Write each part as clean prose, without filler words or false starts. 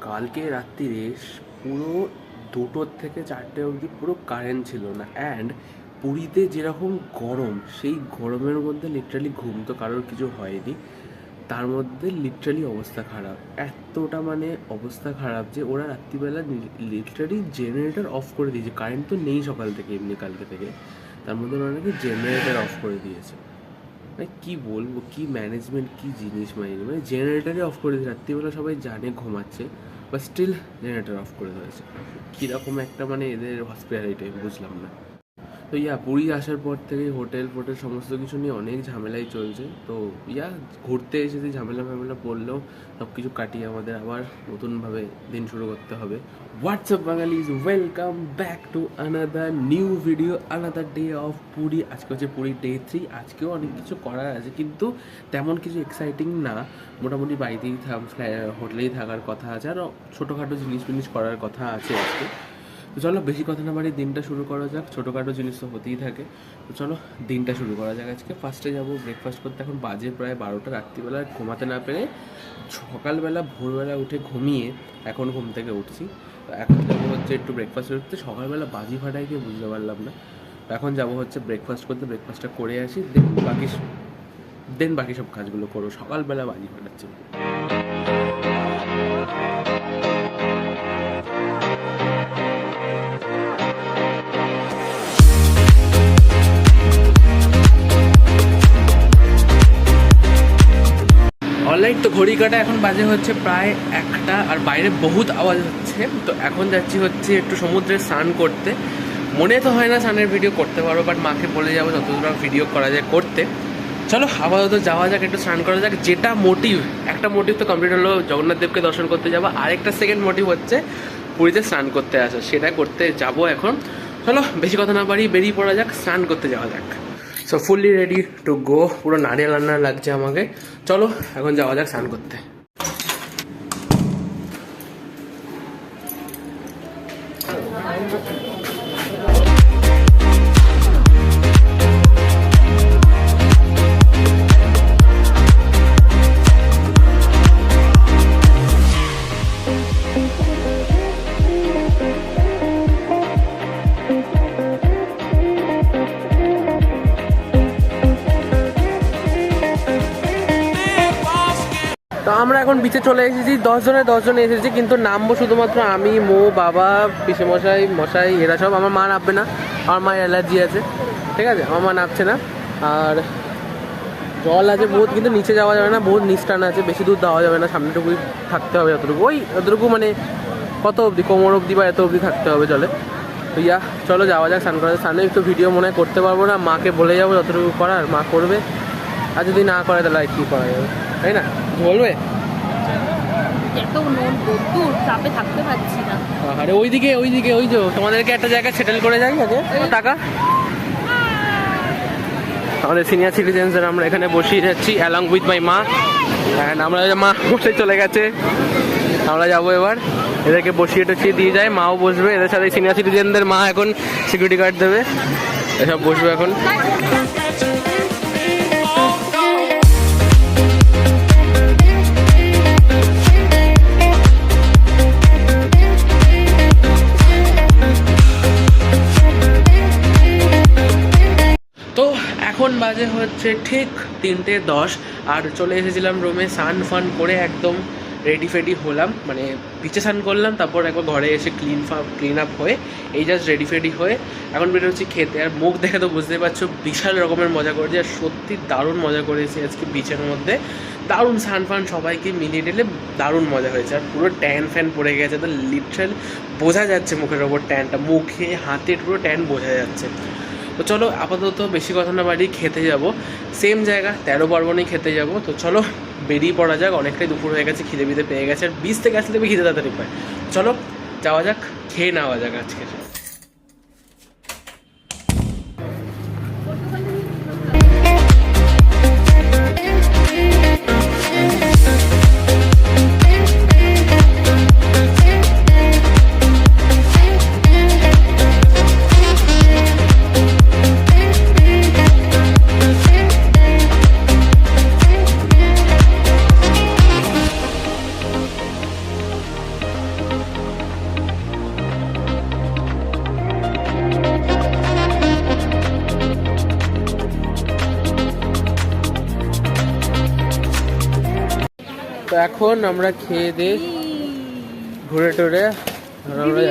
কালকে রাত্রিরে পুরো 2টোর থেকে 4টে অবধি পুরো কারেন্ট ছিল না। অ্যান্ড পুরীতে যেরকম গরম, সেই গরমের মধ্যে লিটারালি ঘুম তো কারোর কিছু হয়নি, তার মধ্যে লিটারালি অবস্থা খারাপ। এতটা মানে অবস্থা খারাপ যে ওরা রাত্রিবেলা লিটারালি জেনারেটর অফ করে দিয়েছে। কারেন্ট তো নেই সকাল থেকে, এমনি কালকে থেকে, তার মধ্যে ওরা নাকি জেনারেটর অফ করে দিয়েছে। মানে কী বলবো, কী ম্যানেজমেন্ট, কী জিনিস মাইনি, মানে জেনারেটারে অফ করে দিয়েছে। রাত্রিবেলা সবাই জানে ঘুমাচ্ছে, বা স্টিল জেনারেটর অফ করে দিয়েছে। কীরকম একটা মানে এদের হসপিটালিটি বুঝলাম না। তো পুরী আসার পর থেকে হোটেল ফোটেল সমস্ত কিছু নিয়ে অনেক ঝামেলাই চলছে। তো ঘুরতে এসেছি, ঝামেলা পড়লেও সব কিছু কাটিয়ে আমাদের আবার নতুনভাবে দিন শুরু করতে হবে। WhatsApp বাঙালিজ, welcome back to another new video, another day of Puri. আজকে হচ্ছে পুরী ডে 3। আজকেও অনেক কিছু করার আছে, কিন্তু তেমন কিছু এক্সাইটিং না। মোটামুটি বাড়িতেই হোটেলেই থাকার কথা আছে, আর ছোটোখাটো জিনিস করার কথা আছে আজকে। তো চলো বেশি কথা না বাড়ি দিনটা শুরু করা যাক। ছোটোখাটো জিনিস তো হতেই থাকে, তো চলো দিনটা শুরু করা যাক। আজকে ফার্স্টে যাবো ব্রেকফাস্ট করতে। এখন বাজে প্রায় 12টা। রাত্রিবেলা ঘুমাতে না পেরে সকালবেলা ভোরবেলা উঠে ঘুমিয়ে এখন ঘুম থেকে উঠছি। তো এখন যাবো হচ্ছে একটু ব্রেকফাস্ট করতে। সকালবেলা বাজি ফাটাই গিয়ে বুঝতে পারলাম না। তো এখন যাবো হচ্ছে ব্রেকফাস্ট করতে, ব্রেকফাস্টটা করে আসি, দেন বাকি সব কাজগুলো করবো। সকালবেলা বাজি ফাটাচ্ছি। অনলাইন তো ঘড়ি কাটা এখন বাজে হচ্ছে প্রায় 1টা, আর বাইরে বহুত আওয়াজ হচ্ছে। তো এখন যাচ্ছি হচ্ছে একটু সমুদ্রে স্নান করতে। মনে তো হয় না স্নানের ভিডিও করতে পারবো, বাট মাকে বলে যাবো যতটা ভিডিও করা যায় করতে। চলো আপাতত যাওয়া যাক, একটু স্নান করা যাক। যেটা মোটিভ, একটা মোটিভ তো কমপ্লিট হলো, জগন্নাথ দেবকে দর্শন করতে যাবো। আরেকটা সেকেন্ড মোটিভ হচ্ছে পুরীতে স্নান করতে আসা, সেটা করতে যাব এখন। চলো বেশি কথা না বাড়ি বেরিয়ে পড়া যাক, স্নান করতে যাওয়া যাক। So fully ready to go, পুরো নারিয়েল রান্না লাগছে আমাকে। চলো এখন যাওয়া যাক স্নান করতে। তো আমরা এখন বিচে চলে এসেছি, 10 জনে এসেছি, কিন্তু নামবো শুধুমাত্র আমি, মো, বাবা, মশাই এরা সব। আমার মা নামবে না, আমার মায়ের অ্যালার্জি আছে, ঠিক আছে, আমার মা নামছে না। আর জল আছে বহুত, কিন্তু নিচে যাওয়া যাবে না, বহুত নিচটান আছে, বেশি দূর যাওয়া যাবে না, সামনেটুকুই থাকতে হবে, যতটুকু মানে কত অবধি, কোমর অবধি বা এত অবধি থাকতে হবে জলে। তো চলো যাওয়া যাক স্নান করা। স্নানে একটু ভিডিও মনে হয় করতে পারবো না, মাকে বলে যাবো যতটুকু করার মা করবে, আর যদি না করে তাহলে আর কী করা যাবে, তাই না? বলবে আরে ওইদিকে ওই যে তোমাদেরকে একটা জায়গায় সেটেল করে যাই আগে টাকা। আমাদের সিনিয়র সিটিজেন্সদের আমরা এখানে বসিয়ে যাচ্ছি অ্যালং উইথ মাই মা। অ্যান্ড আমরা মা বসে চলে গেছে, আমরা যাবো এবার। এদেরকে বসিয়ে টসিয়ে দিয়ে যায়, মাও বসবে এদের সাথে। সিনিয়র সিটিজেনদের মা এখন সিকিউরিটি গার্ড দেবে, এসব বসবে এখন। তো এখন বাজে হচ্ছে ঠিক 3:10, আর চলে এসেছিলাম রুমে। স্নান করে একদম রেডি ফেডি হলাম, মানে বিচে স্নান করলাম, তারপর একবার ঘরে এসে ক্লিন আপ হয়ে এই জাস্ট রেডি ফেডি হয়ে এখন বেরোচ্ছি খেতে। আর মুখ দেখে তো বুঝতে পারছো বিশাল রকমের মজা করেছি, আর সত্যি দারুণ মজা করেছি আজকে বিচের মধ্যে। দারুণ স্নান সবাইকে মিলিয়ে টেলে দারুণ মজা হয়েছে। আর পুরো ট্যান ফ্যান পড়ে গেছে, তো লিটারাল বোঝা যাচ্ছে মুখের ওপর ট্যানটা, মুখে হাতে পুরো ট্যান বোঝা যাচ্ছে। তো চলো আপাতত বেশি কথা না বাড়ি খেতে যাব, সেম জায়গা 13 পার্বণেই খেতে যাব। তো চলো বেরিয়ে পড়া যাক, অনেকটাই দুপুর হয়ে গেছে, খিদে পেয়ে গেছে। আর বিচ থেকে আসলে খিদে তাড়াতাড়ি পায়। চলো যাওয়া যাক, খেয়ে নেওয়া যাক আজকের। এখন আমরা খেয়ে দিয়ে ঘুরে টুরে আমরা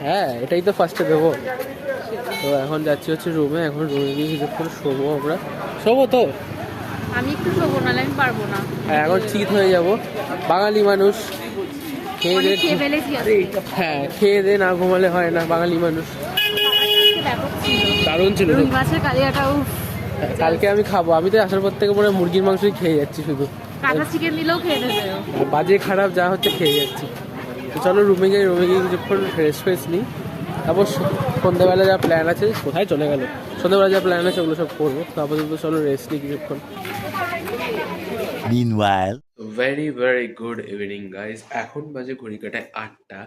হ্যাঁ এটাই তো ফার্স্টে দেবো। তো এখন যাচ্ছি হচ্ছে রুমে, এখন রুমে গিয়ে কিছুক্ষণ শোবো। আমরা শোবো তো, আমি একটু শোবো, নাহলে আমি পারবো না। হ্যাঁ এখন চিত হয়ে যাব, বাঙালি মানুষ খেয়ে দে। হ্যাঁ খেয়ে দে না ঘুমালে হয় না, বাঙালি মানুষ। দারুণ ছিল মাছের কালিয়াটাও। কালকে আমি খাবো, আমি তো আসার পর থেকে মনে হয় মুরগির মাংসই খেয়ে যাচ্ছি শুধু, কাঁচা চিকেন দিলেও খেয়ে নেবে। বাজে খারাপ যা হচ্ছে খেয়ে যাচ্ছি। তো চলো রুমে যাই, রুমে গিয়ে কিছুক্ষণ রেস্ট ফ্রেস্ট নিই, তারপর সন্ধ্যাবেলা যা প্ল্যান আছে, কোথায় চলে গেল, সন্ধ্যাবেলা যা প্ল্যান আছে ওগুলো সব করবো। তারপর চলো রেস্ট নিই কিছুক্ষণ। Meanwhile, very good evening guys. এখন বাজে ঘড়ি কাটায় 8টা।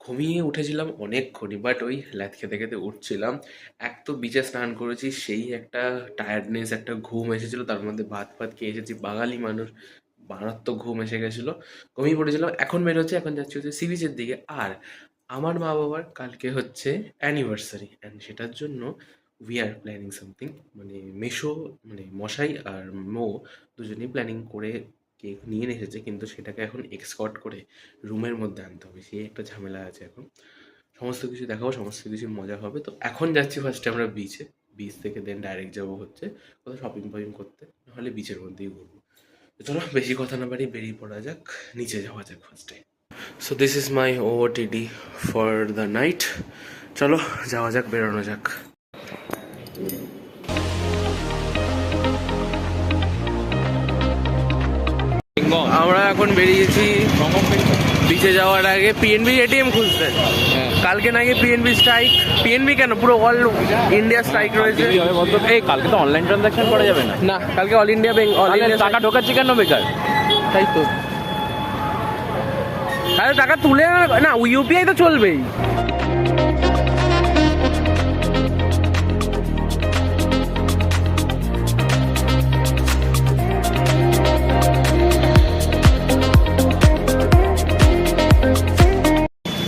ঘুমিয়ে উঠেছিলাম অনেকক্ষণই, বাট ওই ল্যাথ খেতে খেতে উঠছিলাম। এক তো বিচে স্নান করেছি, সেই একটা টায়ার্ডনেস, একটা ঘুম এসেছিলো, তার মধ্যে ভাত খেয়ে এসেছি, বাঙালি মানুষ, মারাত্মক ঘুম এসে গেছিলো, ঘুমিয়ে পড়েছিলাম। এখন বেরোচ্ছে, এখন যাচ্ছি হচ্ছে সি বিচের দিকে। আর আমার মা বাবার কালকে হচ্ছে অ্যানিভার্সারি, অ্যান্ড সেটার জন্য উই আর প্ল্যানিং সামথিং। মানে মানে মশাই আর মো দুজনেই প্ল্যানিং করে কেক নিয়ে এসেছে, কিন্তু সেটাকে এখন এক্সকর্ট করে রুমের মধ্যে আনতে হবে, সেই একটা ঝামেলা আছে এখন। সমস্ত কিছু দেখাবো, সমস্ত কিছু মজা হবে। তো এখন যাচ্ছি ফার্স্টে আমরা বিচে, বিচ থেকে দেন ডাইরেক্ট যাবো হচ্ছে কোথাও শপিং ফপিং করতে, নাহলে বিচের মধ্যেই ঘুরবো। তো চলো বেশি কথা না বাড়ি বেরিয়ে পড়া যাক, নিচে যাওয়া যাক ফার্স্টে। So this is my OOTD for the night. চলো যাওয়া যাক, বেরোনো যাক। আমরা এখন বেরিয়েছি বিচে যাওয়ার আগে পিএনবি এটিএম খুঁজতে। কালকে নাকি পিএনবি স্ট্রাইক, পিএনবি কেন পুরো অল ইন্ডিয়া স্ট্রাইক রয়েছে। এই কালকে তো অনলাইন ট্রানজাকশন করা যাবে না। না কালকে all India bank, all India টাকা ঢোকাচ্ছে কেন বেকার? তাই তো, তাহলে টাকা তুলে না, ইউপিআই তো চলবেই।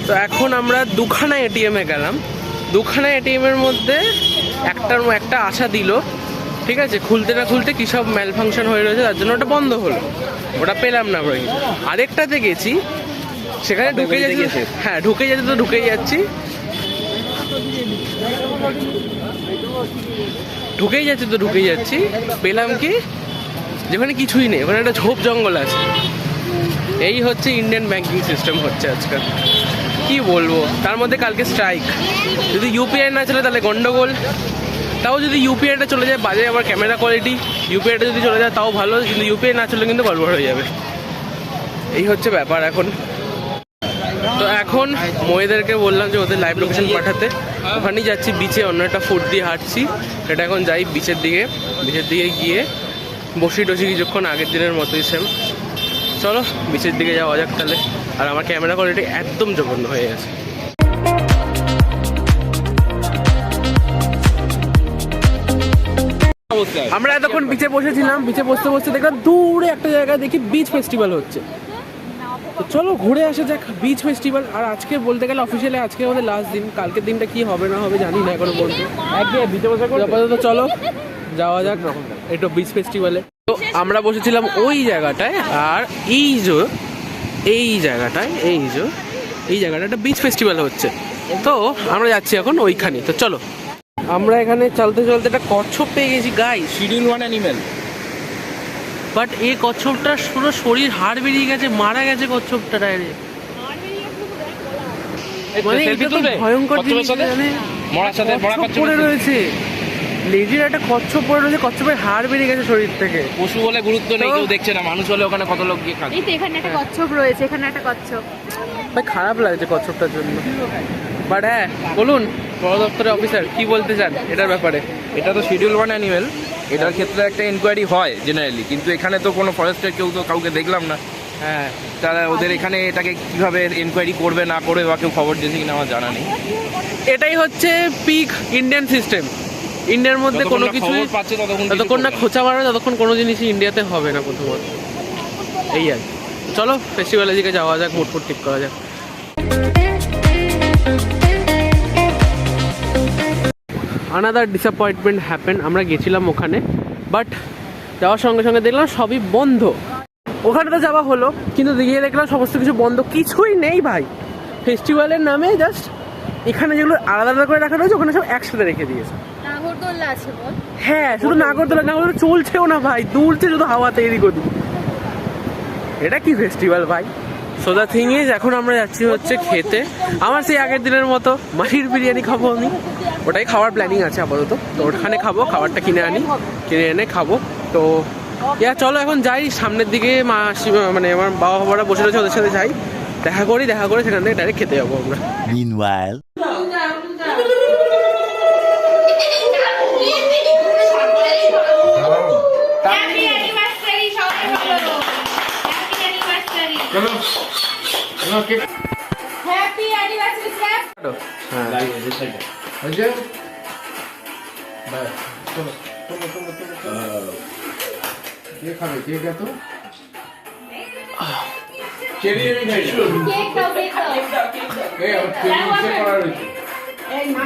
তো এখন আমরা দুখানা এটিএমে গেলাম, দুখানা এটিএমের মধ্যে একটা আশা দিল, ঠিক আছে, খুলতে না খুলতে কী সব ম্যাল ফাংশন হয়ে রয়েছে, তার জন্য ওটা বন্ধ হলো, ওটা পেলাম না। আমরা আরেকটাতে গেছি, সেখানে ঢুকে যাচ্ছি, হ্যাঁ ঢুকে যাচ্ছি, তো ঢুকেই যাচ্ছি, পেলাম কি, যেখানে কিছুই নেই, ওখানে একটা ঝোপ জঙ্গল আছে। এই হচ্ছে ইন্ডিয়ান ব্যাংকিং সিস্টেম হচ্ছে আজকাল, কি বলবো। তার মধ্যে কালকে স্ট্রাইক, যদি ইউপিআই না চলে তাহলে গন্ডগোল, তাও যদি ইউপিআইটা চলে যায় বাজে আবার ক্যামেরা কোয়ালিটি, ইউপিআইটা যদি চলে যায় তাও ভালো, কিন্তু ইউপিআই না চলে কিন্তু গড়বড় হয়ে যাবে। এই হচ্ছে ব্যাপার এখন। তো এখন মহিলাদেরকে বললাম যে ওদের লাইভ লোকেশন পাঠাতে, ওখানেই যাচ্ছি বিচে, অন্য একটা ফুট দিয়ে হাঁটছি, সেটা এখন যাই বিচের দিকে গিয়ে বসি টসি কিছুক্ষণ, আগের দিনের মতোই সেম। চলো বিচের দিকে যাওয়া যাক তাহলে। আর আমার ক্যামেরা কোয়ালিটি একদম জঘন্য হয়ে গেছে। আমরা এতক্ষণ বিচে বসেছিলাম, বিচে বসতে দেখলাম দূরে একটা জায়গায় দেখি বিচ ফেস্টিভ্যাল হচ্ছে। তো চলো ঘুরে আসা যাক বিচ ফেস্টিভ্যাল। আর আজকে বলতে গেলে অফিসিয়ালি আজকে আমাদের লাস্ট দিন, কালকের দিনটা কি হবে না হবে জানি না এখনো পর্যন্ত। আপাতত চলো যাওয়া যাক একটু বিচ ফেস্টিভ্যালে। তো আমরা বসেছিলাম ওই জায়গাটায়, আর এই জায়গাটায় একটা বিচ ফেস্টিভ্যাল হচ্ছে, তো আমরা যাচ্ছি এখন ওইখানে। তো চলো, আমরা এখানে চলতে একটা কচ্ছপ পেয়ে গেছি গাইস, শিডিউল 1 অ্যানিমেল। বাট এই কচ্ছপটা পুরো শরীর হাড় বেরিয়ে গেছে, মারা গেছে কচ্ছপটা ডাইরেক্ট। মানে এটা তো ভয়ঙ্কর জিনিস, পড়ে রয়েছে, লেজের একটা কচ্ছপ পড়ে রয়েছে, কচ্ছপের হাড় বেরিয়ে গেছে শরীর থেকে। পশু বলে গুরুত্ব নেই, কেউ দেখছে না, মানুষ হলে ওখানে কত লোক গিয়ে খাবে। এই তো এখানে একটা কচ্ছপ রয়েছে, এখানে একটা কচ্ছপ। ভাই খারাপ লাগছে কচ্ছপটার জন্য। বাট হ্যাঁ বলুন বড় দপ্তরের অফিসার কি বলতে চান এটার ব্যাপারে? এটা তো শিডিউল 1 অ্যানিমেল, এটার ক্ষেত্রে একটা এনকোয়ারি হয় জেনারেলি, কিন্তু এখানে তো কোনো ফরেস্টের কেউ তো কাউকে দেখলাম না। হ্যাঁ তারা ওদের এখানে এটাকে কিভাবে এনকোয়ারি করবে না করবে বা কেউ খবর দিয়েছে কিনা আমার জানা নেই। এটাই হচ্ছে পিক ইন্ডিয়ান সিস্টেম। ইন্ডিয়ার মধ্যে কোনো কিছু যতক্ষণ না খোঁচা মারবে ততক্ষণ কোনো জিনিসই ইন্ডিয়াতে হবে না প্রথমত। এই আর চলো ফেস্টিভ্যালের দিকে যাওয়া যাক, মুড ঠিক করা যাক। Another disappointment happen. আমরা গেছিলাম ওখানে, বাট যাওয়ার সঙ্গে সঙ্গে দেখলাম সবই বন্ধ। ওখানে তো যাওয়া হলো, কিন্তু গিয়ে দেখলাম সমস্ত কিছু বন্ধ, কিছুই নেই ভাই। ফেস্টিভ্যালের নামে জাস্ট এখানে যেগুলো আলাদা আলাদা করে রাখা রয়েছে ওখানে সব একসাথে রেখে দিয়েছে। নাগরদোল্লা আছে বল? হ্যাঁ, শুধু নাগরদোলা চলছেও না ভাই, দুলছে শুধু হাওয়াতে এদিক ওদিক। এটা কি ফেস্টিভ্যাল ভাই? সো দ্য থিং ইজ, এখন আমরা যাচ্ছি হচ্ছে খেতে। আমার সেই আগের দিনের মতো মাটির বিরিয়ানি খাবো আমি, ওটাই খাওয়ার প্ল্যানিং আছে আপাতত। তো ওখানে খাবো, খাবারটা কিনে এনে খাবো। তো চলো এখন যাই সামনের দিকে। মানে আমার বাবা বাবারা বসে রয়েছে, ওদের সাথে যাই, দেখা করে সেখান থেকে ডাইরেক্ট খেতে যাবো আমরা। Meanwhile, happy anniversary sir. Cake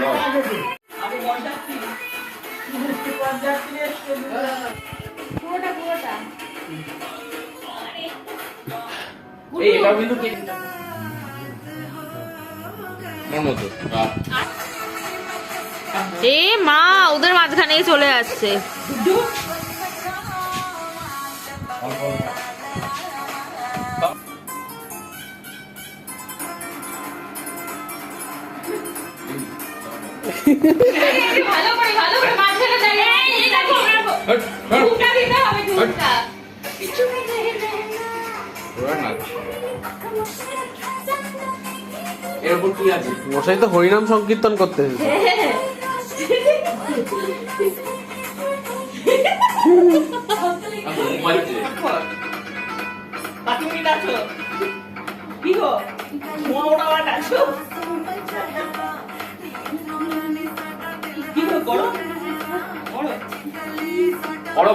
দাও, পুরোটা এটাও কিন্তু কেক আমার মতো। এ মা, ওদের মাঝখানেই চলে আসছে। ভালো করে মাঝখানে দাঁড়িয়ে এই দেখো, ঘুমটা দিতে হবে, ঘুমটা। এরপর কি আছে? মশাই তো হরিনাম সংকীর্তন করতে এসেছে।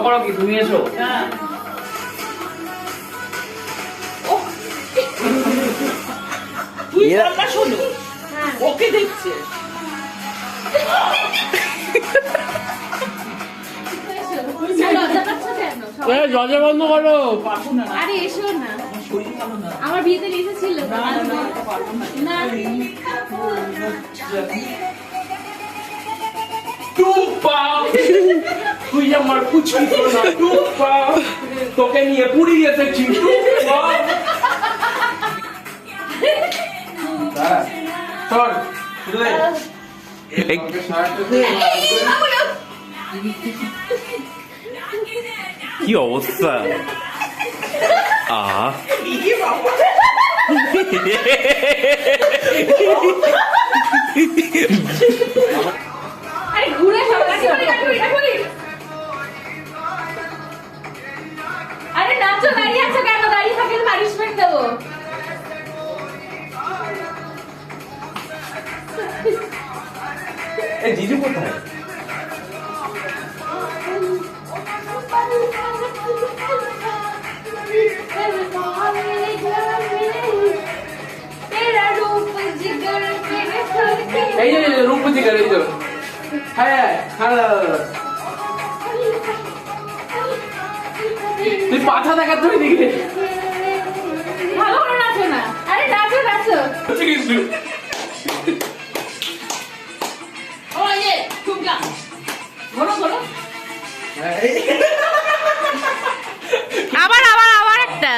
করো কি তুমি এসো। ওকে দেখছে দরজা বন্ধ করো। আরে এসো না, আমার বিয়েতে এসেছিল না। তুই আমার কুচকি না, তোকে নিয়ে পুরী এসেছি। কি অবস্থা? আরে ঘুরে আরে নাচো, দাঁড়িয়ে আছো কেন? দাঁড়িয়ে থাকলে পানিশমেন্ট দেবো। জিজু কোথায়? এই যে রূপজিকার, এই যে হ্যাঁ তুই পাছা দেখা তুই দিকে ভালো করে নাচো না। আরে নাচো কিন্তু আবার একটা,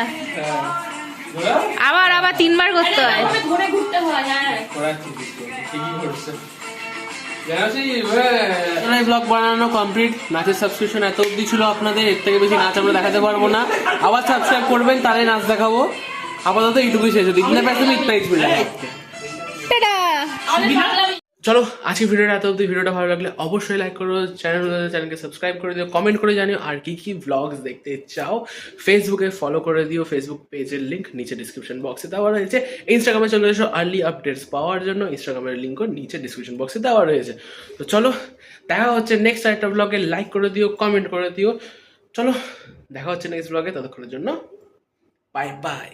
আবার 3 বার করতে হয়। ঘুরে ঘুরতে হয়। ব্লগ বানানো কমপ্লিট। নাচের সাবস্ক্রিপশন এত অব্দি ছিল আপনাদের, এর থেকে বেশি নাচ আমরা দেখাতে পারবো না। আবার সাবস্ক্রাইব করবেন, তাহলে নাচ দেখাবো। আপাতত এইটুকুই শেষ হতো। ইতনা पैसे में इतना ही চলো আজকে ভিডিওটা এত অব্দি। ভিডিওটা ভালো লাগলে অবশ্যই লাইক করো, চ্যানেলকে সাবস্ক্রাইব করে দিও, কমেন্ট করে জানিও আর কি ব্লগস দেখতে চাও। ফেসবুকে ফলো করে দিও, ফেসবুক পেজের লিঙ্ক নিচে ডিসক্রিপশন বক্সে দেওয়া রয়েছে। ইনস্টাগ্রামে চলে এসো আর্লি আপডেটস পাওয়ার জন্য, ইনস্টাগ্রামের লিঙ্কও নিচে ডিসক্রিপশন বক্সে দেওয়া রয়েছে। তো চলো দেখা হচ্ছে নেক্সট একটা ব্লগে। লাইক করে দিও, কমেন্ট করে দিও। চলো দেখা হচ্ছে নেক্সট ব্লগে, ততক্ষণের জন্য বাই বাই।